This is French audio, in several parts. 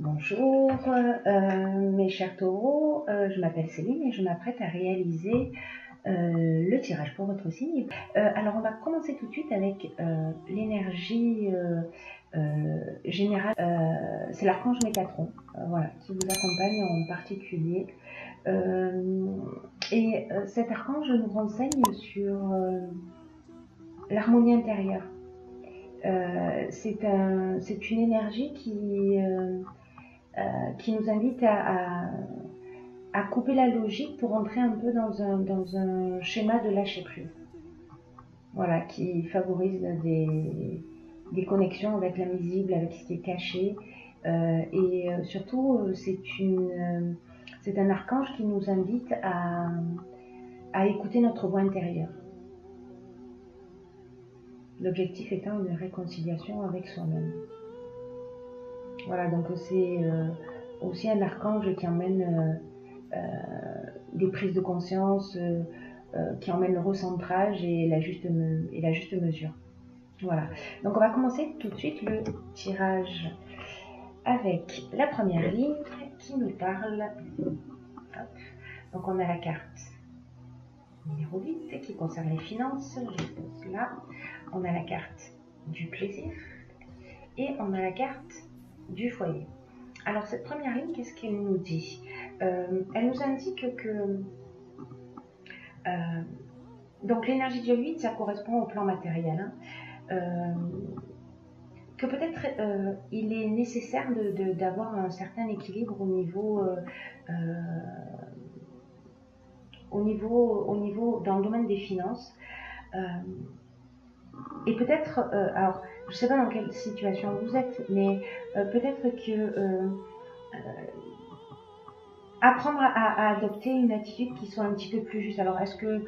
Bonjour, mes chers taureaux, je m'appelle Céline et je m'apprête à réaliser le tirage pour votre signe. Alors on va commencer tout de suite avec l'énergie générale. C'est l'archange Métatron, voilà, qui vous accompagne en particulier. Cet archange nous renseigne sur l'harmonie intérieure. C'est une énergie qui nous invite à couper la logique pour entrer un peu dans un schéma de lâcher prise. Voilà, qui favorise des connexions avec l'invisible, avec ce qui est caché. Surtout, c'est un archange qui nous invite à écouter notre voix intérieure. L'objectif étant une réconciliation avec soi-même. Voilà, donc c'est aussi un archange qui emmène des prises de conscience, qui emmène le recentrage et la juste mesure. Voilà, donc on va commencer tout de suite le tirage avec la première ligne qui nous parle. Hop. Donc on a la carte numéro 8 qui concerne les finances, je pose là. On a la carte du plaisir et on a la carte du foyer. Alors cette première ligne, qu'est-ce qu'elle nous dit? Elle nous indique que donc l'énergie de 8, ça correspond au plan matériel. Que peut-être il est nécessaire d'avoir un certain équilibre au niveau dans le domaine des finances. Et peut-être, alors je ne sais pas dans quelle situation vous êtes, mais peut-être que apprendre à adopter une attitude qui soit un petit peu plus juste. Alors, est-ce que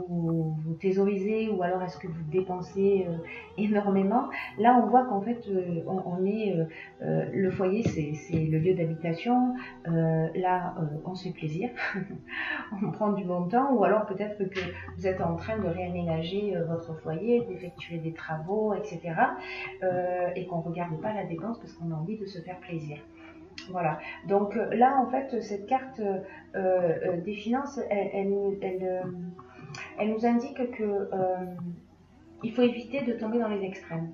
vous thésaurisez ou alors est-ce que vous dépensez énormément? Là, on voit qu'en fait, le foyer, c'est le lieu d'habitation. Là, on se fait plaisir, on prend du bon temps. Ou alors peut-être que vous êtes en train de réaménager votre foyer, d'effectuer des travaux, etc. Et qu'on ne regarde pas la dépense parce qu'on a envie de se faire plaisir. Voilà, donc là en fait cette carte des finances, elle nous indique que il faut éviter de tomber dans les extrêmes.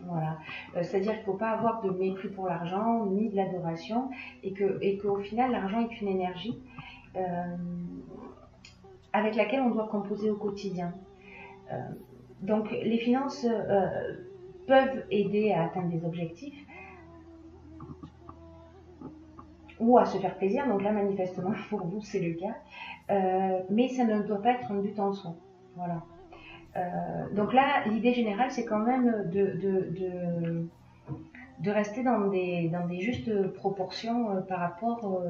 Voilà, c'est-à-dire qu'il ne faut pas avoir de mépris pour l'argent ni de l'adoration et qu'au final l'argent est une énergie avec laquelle on doit composer au quotidien. Donc les finances peuvent aider à atteindre des objectifs ou à se faire plaisir, donc là manifestement pour vous c'est le cas, mais ça ne doit pas être un but en soi. Voilà. Donc là l'idée générale c'est quand même de rester dans des justes proportions par rapport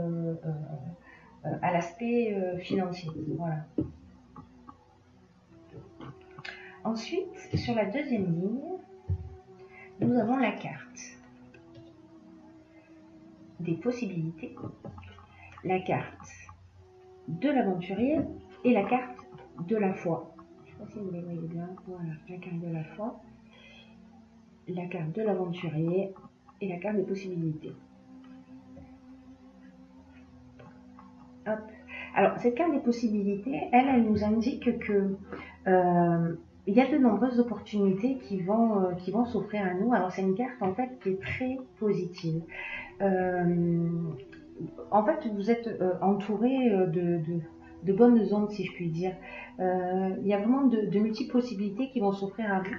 à l'aspect financier. Voilà. Ensuite, sur la deuxième ligne, nous avons la carte des possibilités, la carte de l'aventurier et la carte de la foi. Je ne sais pas si vous les voyez bien. Voilà, la carte de la foi, la carte de l'aventurier et la carte des possibilités. Hop. Alors, cette carte des possibilités, elle nous indique que il y a de nombreuses opportunités qui vont s'offrir à nous. Alors, c'est une carte en fait qui est très positive. En fait, vous êtes entouré de bonnes ondes, si je puis dire. Il y a vraiment de multiples possibilités qui vont s'offrir à vous.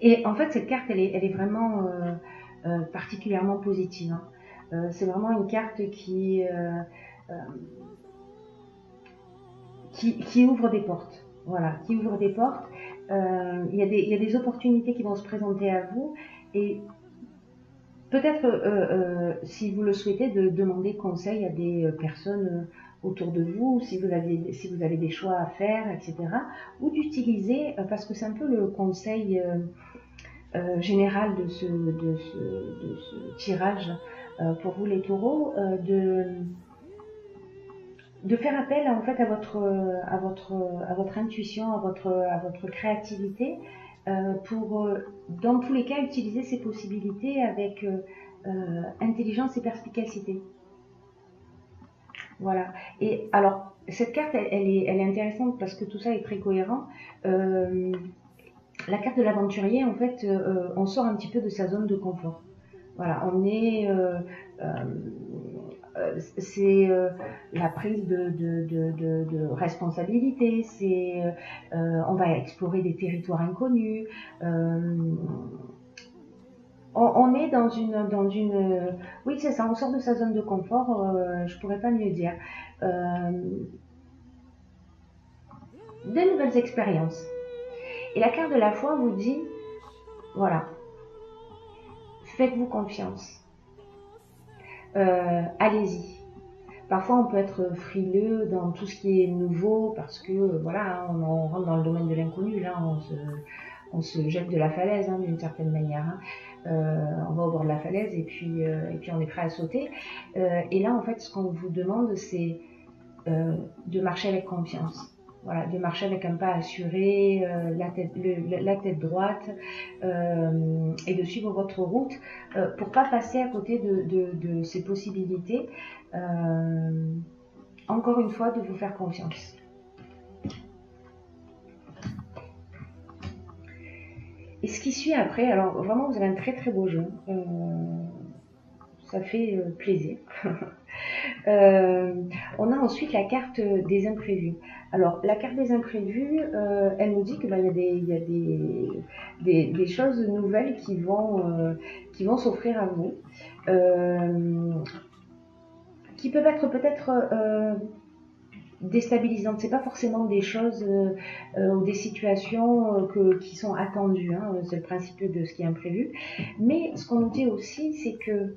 Et en fait, cette carte, elle est vraiment particulièrement positive. C'est vraiment une carte qui ouvre des portes. Voilà, qui ouvre des portes. Il y a des opportunités qui vont se présenter à vous et peut-être, si vous le souhaitez, de demander conseil à des personnes autour de vous, si vous avez des choix à faire, etc. Ou d'utiliser, parce que c'est un peu le conseil général de ce tirage pour vous les taureaux, de faire appel en fait à votre intuition, à votre créativité, pour, dans tous les cas, utiliser ces possibilités avec intelligence et perspicacité. Voilà. Et alors, cette carte, elle est intéressante parce que tout ça est très cohérent. La carte de l'aventurier, en fait, on sort un petit peu de sa zone de confort. Voilà, on est, c'est la prise de responsabilité, c'est, on va explorer des territoires inconnus. On est dans une, oui c'est ça, on sort de sa zone de confort, je pourrais pas mieux dire. De nouvelles expériences. Et la carte de la foi vous dit, voilà, faites-vous confiance. Allez-y. Parfois, on peut être frileux dans tout ce qui est nouveau parce que, voilà, on rentre dans le domaine de l'inconnu. Là, on se jette de la falaise, hein, d'une certaine manière. Hein. On va au bord de la falaise et puis on est prêt à sauter. Et là, en fait, ce qu'on vous demande, c'est de marcher avec confiance. Voilà, de marcher avec un pas assuré, la tête droite, et de suivre votre route pour pas passer à côté de ces possibilités. Encore une fois, de vous faire confiance. Et ce qui suit après, alors vraiment, vous avez un très très beau jeu. Ça fait plaisir. On a ensuite la carte des imprévus. Alors, la carte des imprévus, elle nous dit que il y a des choses nouvelles qui vont s'offrir à vous, qui peuvent être peut-être déstabilisantes. C'est pas forcément des choses ou des situations qui sont attendues. Hein. C'est le principe de ce qui est imprévu. Mais ce qu'on nous dit aussi, c'est que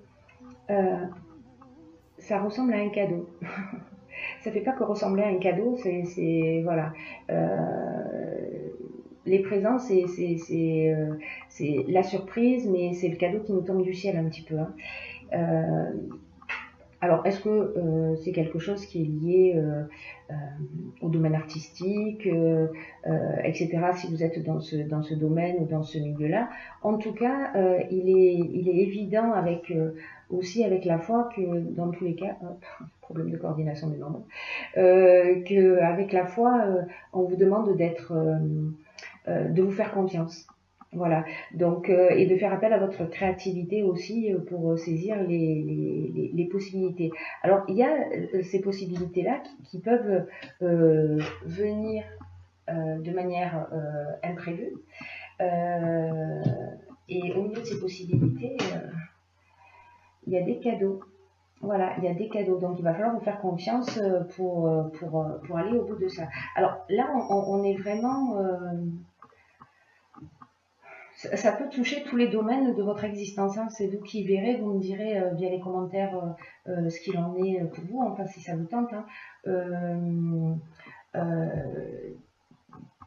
ça ressemble à un cadeau. Ça fait pas que ressembler à un cadeau, c'est voilà. Les présents, c'est la surprise, mais c'est le cadeau qui nous tombe du ciel un petit peu. Hein. Alors, est-ce que c'est quelque chose qui est lié au domaine artistique, etc. Si vous êtes dans ce domaine ou dans ce milieu-là, en tout cas, il est évident aussi avec la foi que dans tous les cas, problème de coordination des membres, qu'avec la foi, on vous demande de vous faire confiance. Voilà, donc, et de faire appel à votre créativité aussi pour saisir les possibilités. Alors, il y a ces possibilités-là qui peuvent venir de manière imprévue. Et au milieu de ces possibilités, il y a des cadeaux. Voilà, il y a des cadeaux. Donc, il va falloir vous faire confiance pour aller au bout de ça. Alors là, on est vraiment... ça peut toucher tous les domaines de votre existence. Hein. C'est vous qui verrez, vous me direz via les commentaires ce qu'il en est pour vous, enfin si ça vous tente. Hein.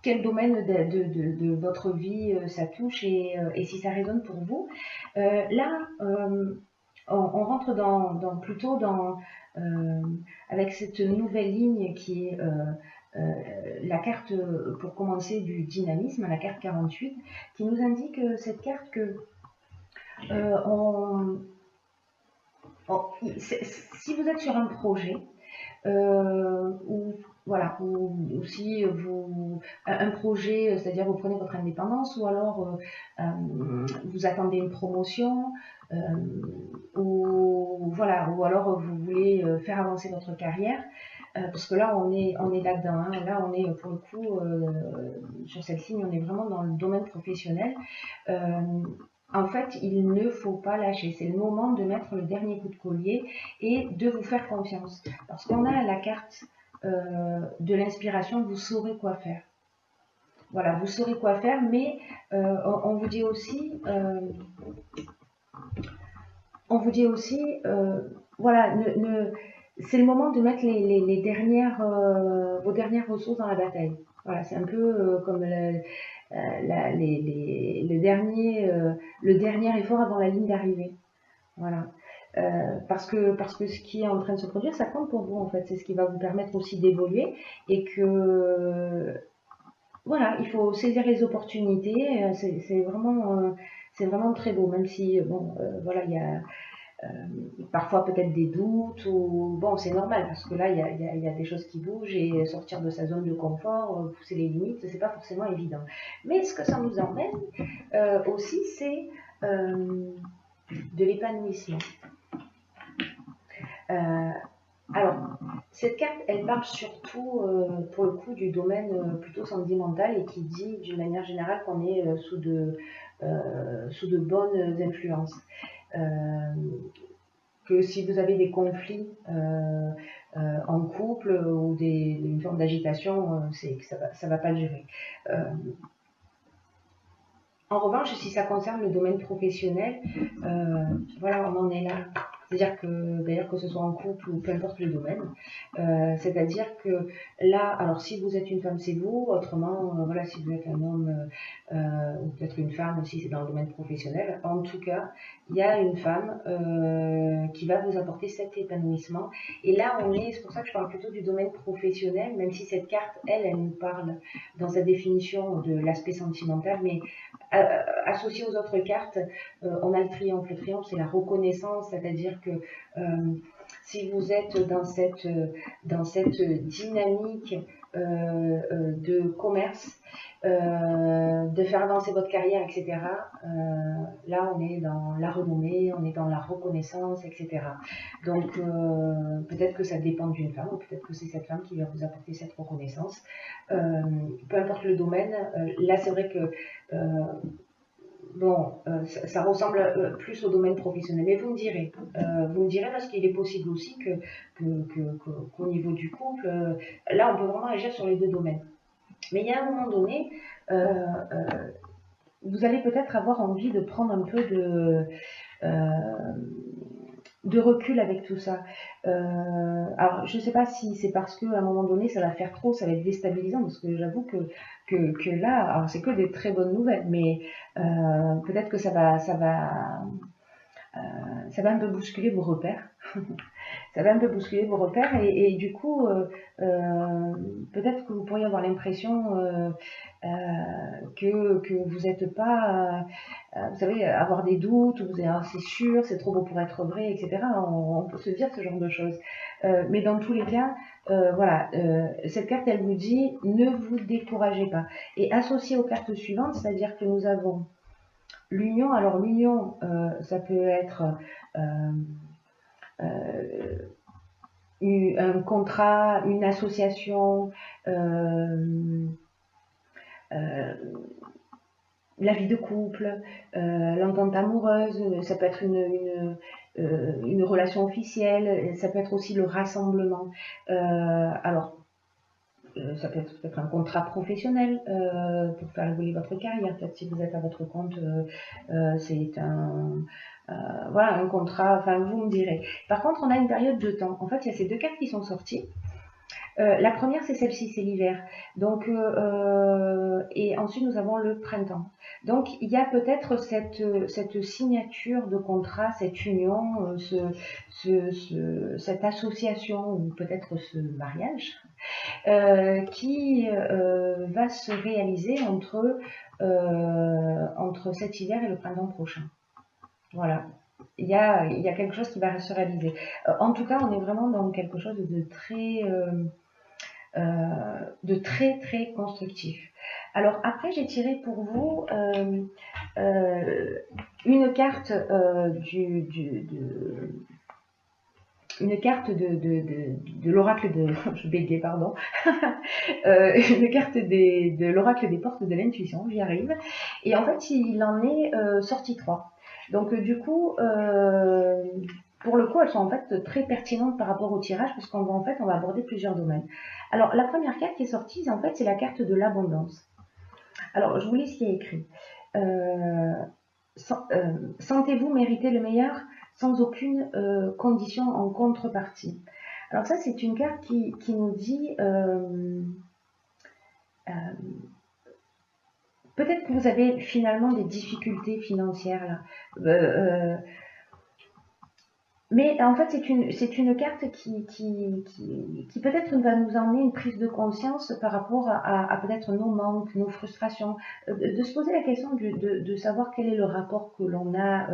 Quel domaine de votre vie ça touche et si ça résonne pour vous. Là, on rentre plutôt avec cette nouvelle ligne qui est la carte, pour commencer, du dynamisme, la carte 48, qui nous indique cette carte que si vous êtes sur un projet, ou voilà, ou si un projet, c'est-à-dire vous prenez votre indépendance, ou alors vous attendez une promotion, ou voilà, ou alors vous voulez faire avancer votre carrière, parce que là on est là-dedans, hein. Là on est pour le coup sur cette ligne, on est vraiment dans le domaine professionnel. En fait, il ne faut pas lâcher. C'est le moment de mettre le dernier coup de collier et de vous faire confiance. Parce qu'on a la carte de l'inspiration, vous saurez quoi faire. Voilà, vous saurez quoi faire, mais on vous dit aussi, voilà, c'est le moment de mettre vos dernières ressources dans la bataille. Voilà, c'est un peu comme le dernier effort avant la ligne d'arrivée. Voilà. Parce que ce qui est en train de se produire, ça compte pour vous en fait. C'est ce qui va vous permettre aussi d'évoluer et que voilà, il faut saisir les opportunités. C'est vraiment très beau, même si, bon, voilà, il y a parfois peut-être des doutes, ou bon, c'est normal, parce que là, il y a des choses qui bougent, et sortir de sa zone de confort, pousser les limites, c'est pas forcément évident. Mais ce que ça nous emmène aussi, c'est de l'épanouissement. Euh, alors, cette carte, elle parle surtout, pour le coup, du domaine plutôt sentimental, et qui dit d'une manière générale qu'on est sous de bonnes influences. Que si vous avez des conflits en couple, ou une forme d'agitation, c'est que ça va pas le gérer. En revanche, si ça concerne le domaine professionnel, voilà, on en est là. C'est-à-dire que, d'ailleurs, que ce soit en couple ou peu importe le domaine, c'est-à-dire que là, alors si vous êtes une femme, c'est vous, autrement, voilà, si vous êtes un homme, ou peut-être une femme aussi, c'est dans le domaine professionnel. En tout cas, il y a une femme qui va vous apporter cet épanouissement. Et là, c'est pour ça que je parle plutôt du domaine professionnel, même si cette carte, elle nous parle dans sa définition de l'aspect sentimental, mais associé aux autres cartes, on a le triomphe. Le triomphe, c'est la reconnaissance, c'est-à-dire que si vous êtes dans cette dynamique de commerce, de faire avancer votre carrière, etc. Là, on est dans la renommée, on est dans la reconnaissance, etc. Donc, peut-être que ça dépend d'une femme, ou peut-être que c'est cette femme qui va vous apporter cette reconnaissance. Peu importe le domaine, là, c'est vrai que bon, ça ressemble plus au domaine professionnel. Mais vous me direz, parce qu'il est possible aussi qu'au niveau du couple, là, on peut vraiment agir sur les deux domaines. Mais il y a un moment donné, vous allez peut-être avoir envie de prendre un peu de recul avec tout ça. Alors, je ne sais pas si c'est parce qu'à un moment donné, ça va faire trop, ça va être déstabilisant, parce que j'avoue que là, alors c'est que des très bonnes nouvelles, mais peut-être que ça va un peu bousculer vos repères. Ça va un peu bousculer vos repères, et du coup, peut-être que vous pourriez avoir l'impression que vous n'êtes pas, vous savez, avoir des doutes, ou vous êtes, c'est sûr, c'est trop beau pour être vrai, etc. On peut se dire ce genre de choses. Mais dans tous les cas, voilà, cette carte, elle vous dit, ne vous découragez pas. Et associée aux cartes suivantes, c'est-à-dire que nous avons l'union. Alors l'union, ça peut être un contrat, une association, la vie de couple, l'entente amoureuse, ça peut être une relation officielle, ça peut être aussi le rassemblement. Alors, ça peut être peut-être un contrat professionnel pour faire évoluer votre carrière. Peut-être si vous êtes à votre compte, c'est voilà, un contrat, enfin vous me direz. Par contre, on a une période de temps. En fait, il y a ces deux cartes qui sont sorties. La première, c'est celle-ci, c'est l'hiver. Donc, et ensuite, nous avons le printemps. Donc, il y a peut-être cette signature de contrat, cette union, cette association, ou peut-être ce mariage, qui va se réaliser entre cet hiver et le printemps prochain. Voilà. Il y a quelque chose qui va se réaliser. En tout cas, on est vraiment dans quelque chose de très très constructif. Alors après, j'ai tiré pour vous une carte une carte de l'oracle de je bégayais, pardon. Une carte de l'oracle des portes de l'intuition, j'y arrive. Et en fait, il en est sorti 3. Donc du coup, pour le coup, elles sont en fait très pertinentes par rapport au tirage, parce qu'on va on va aborder plusieurs domaines. Alors la première carte qui est sortie, en fait, c'est la carte de l'abondance. Alors je vous lis ce qui est écrit. Sentez-vous mériter le meilleur sans aucune condition en contrepartie. Alors ça, c'est une carte qui nous dit peut-être que vous avez finalement des difficultés financières là. Mais en fait, c'est une carte qui peut-être va nous emmener une prise de conscience par rapport à peut-être nos manques, nos frustrations, de se poser la question de savoir quel est le rapport que l'on a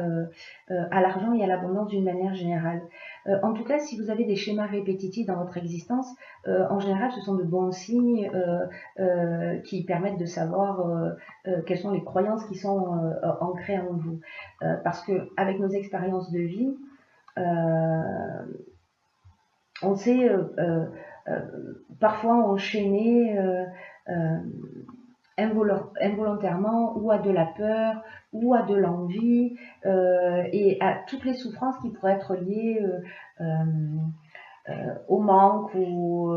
à l'argent et à l'abondance d'une manière générale. En tout cas, si vous avez des schémas répétitifs dans votre existence, en général, ce sont de bons signes qui permettent de savoir quelles sont les croyances qui sont ancrées en vous. Parce que avec nos expériences de vie, euh, on sait euh, parfois enchaîner involontairement ou à de la peur ou à de l'envie et à toutes les souffrances qui pourraient être liées au manque ou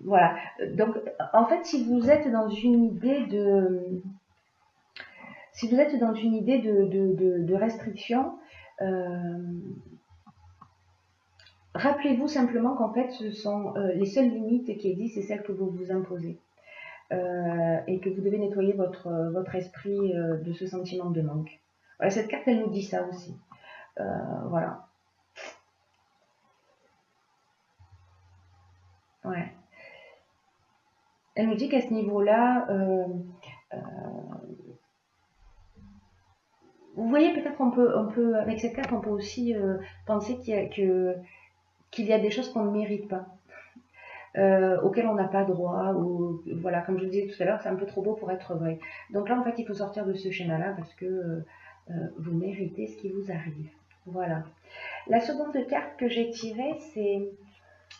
voilà. Donc en fait, si vous êtes dans une idée de restriction, euh, rappelez-vous simplement qu'en fait, ce sont les seules limites qui existent, c'est celles que vous vous imposez. Et que vous devez nettoyer votre esprit de ce sentiment de manque. Voilà, cette carte, elle nous dit ça aussi. Voilà. Ouais. Elle nous dit qu'à ce niveau-là, vous voyez, peut-être avec cette carte, on peut aussi penser qu'il y a des choses qu'on ne mérite pas. Auxquelles on n'a pas droit, ou voilà, comme je vous disais tout à l'heure, c'est un peu trop beau pour être vrai. Donc là, en fait, il faut sortir de ce schéma-là parce que vous méritez ce qui vous arrive. Voilà. La seconde carte que j'ai tirée, c'est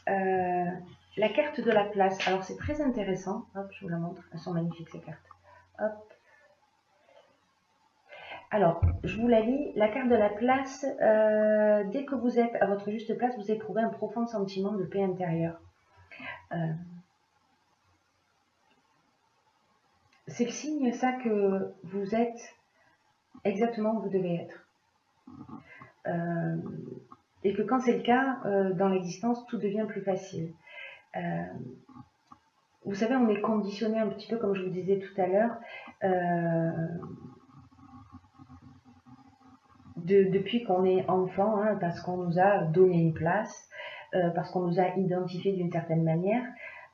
la carte de la place. Alors c'est très intéressant. Hop, je vous la montre. Elles sont magnifiques ces cartes. Hop. Alors, je vous la lis. La carte de la place, dès que vous êtes à votre juste place, vous éprouvez un profond sentiment de paix intérieure. C'est le signe, ça, que vous êtes exactement où vous devez être. Et que quand c'est le cas, dans l'existence, tout devient plus facile. Vous savez, on est conditionné un petit peu, comme je vous disais tout à l'heure, depuis qu'on est enfant, hein, parce qu'on nous a donné une place, parce qu'on nous a identifié d'une certaine manière,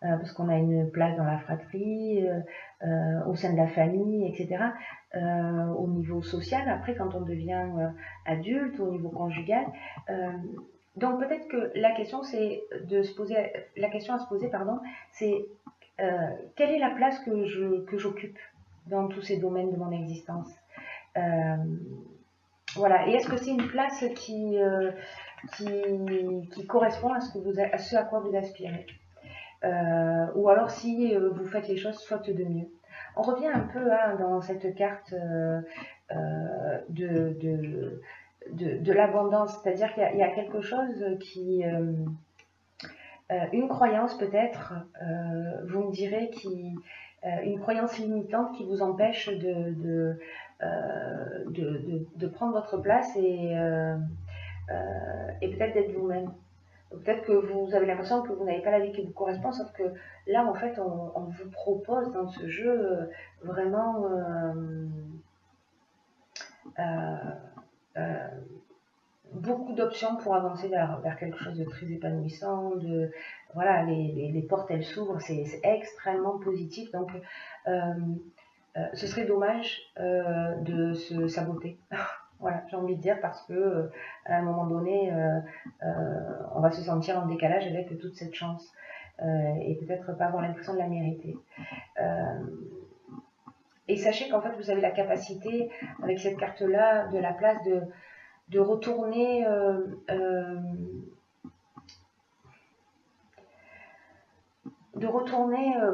parce qu'on a une place dans la fratrie, au sein de la famille, etc. Au niveau social, après, quand on devient adulte, au niveau conjugal. Donc peut-être que la question, c'est de se poser, la question à se poser, pardon, c'est quelle est la place que j'occupe dans tous ces domaines de mon existence. Voilà. Et est-ce que c'est une place qui correspond à ce à quoi vous aspirez, ou alors si vous faites les choses faute de mieux. On revient un peu hein, dans cette carte de l'abondance, c'est-à-dire qu'il y a quelque chose qui... une croyance peut-être, vous me direz, une croyance limitante qui vous empêche de prendre votre place et peut-être d'être vous-même. Peut-être que vous avez l'impression que vous n'avez pas la vie qui vous correspond, sauf que là, en fait, on vous propose dans ce jeu vraiment euh, euh, beaucoup d'options pour avancer vers quelque chose de très épanouissant. Voilà, les portes, elles s'ouvrent, c'est extrêmement positif. Donc, ce serait dommage de se saboter. Voilà, j'ai envie de dire, parce que à un moment donné, on va se sentir en décalage avec toute cette chance et peut-être pas avoir l'impression de la mériter. Et sachez qu'en fait, vous avez la capacité, avec cette carte-là, de la place de retourner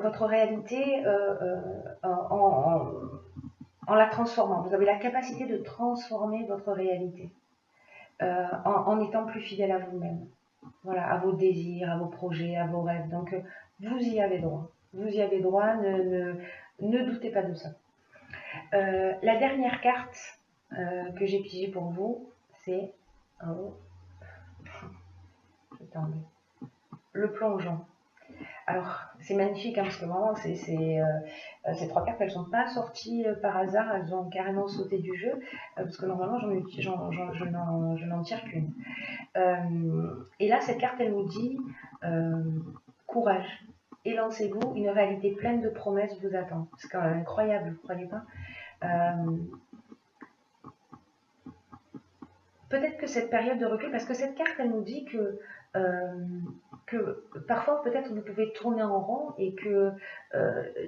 votre réalité en la transformant. Vous avez la capacité de transformer votre réalité en étant plus fidèle à vous-même. Voilà, à vos désirs, à vos projets, à vos rêves. Donc, vous y avez droit. Vous y avez droit, ne doutez pas de ça. La dernière carte que j'ai pigée pour vous, c'est le plongeon. Alors, c'est magnifique, hein, parce que vraiment, ces trois cartes, elles ne sont pas sorties par hasard, elles ont carrément sauté du jeu, parce que normalement, je n'en tire qu'une. Et là, cette carte, elle nous dit courage, élancez-vous, une réalité pleine de promesses vous attend. C'est quand même incroyable, vous ne croyez pas? Peut-être que cette période de recul, parce que cette carte, elle nous dit que parfois, peut-être, vous pouvez tourner en rond et que,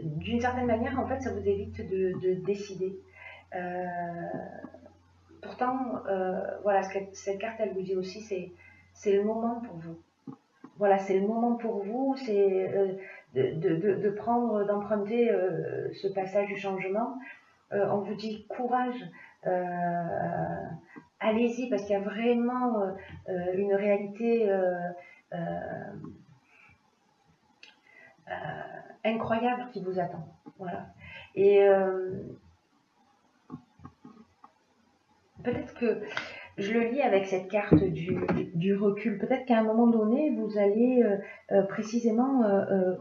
d'une certaine manière, en fait, ça vous évite de décider. Pourtant, voilà, cette carte, elle vous dit aussi, c'est le moment pour vous. Voilà, c'est le moment pour vous, c'est de prendre, d'emprunter ce passage du changement. On vous dit courage, allez-y, parce qu'il y a vraiment une réalité incroyable qui vous attend. Voilà. Et peut-être que je le lis avec cette carte du recul. Peut-être qu'à un moment donné, vous allez précisément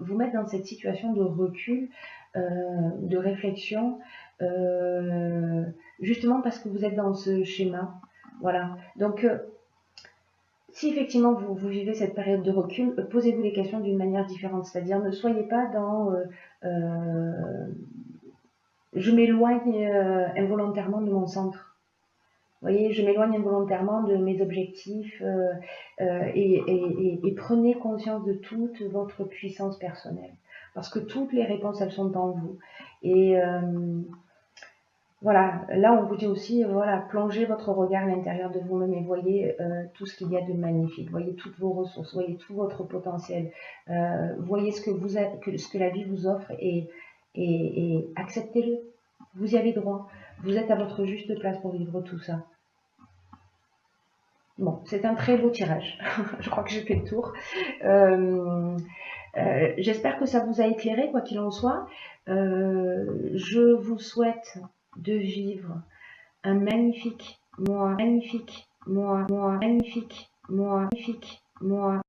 vous mettre dans cette situation de recul, de réflexion, justement parce que vous êtes dans ce schéma. Voilà. Donc, si effectivement vous vivez cette période de recul, posez-vous les questions d'une manière différente. C'est-à-dire, ne soyez pas dans je m'éloigne involontairement de mon centre. Vous voyez, je m'éloigne involontairement de mes objectifs et prenez conscience de toute votre puissance personnelle. Parce que toutes les réponses, elles sont en vous. Et voilà, là on vous dit aussi, voilà, plongez votre regard à l'intérieur de vous-même et voyez tout ce qu'il y a de magnifique. Voyez toutes vos ressources, voyez tout votre potentiel. Voyez ce que la vie vous offre et acceptez-le. Vous y avez droit. Vous êtes à votre juste place pour vivre tout ça. Bon, c'est un très beau tirage. Je crois que j'ai fait le tour. J'espère que ça vous a éclairé, quoi qu'il en soit. Je vous souhaite de vivre un magnifique mois, magnifique mois, magnifique mois, magnifique mois.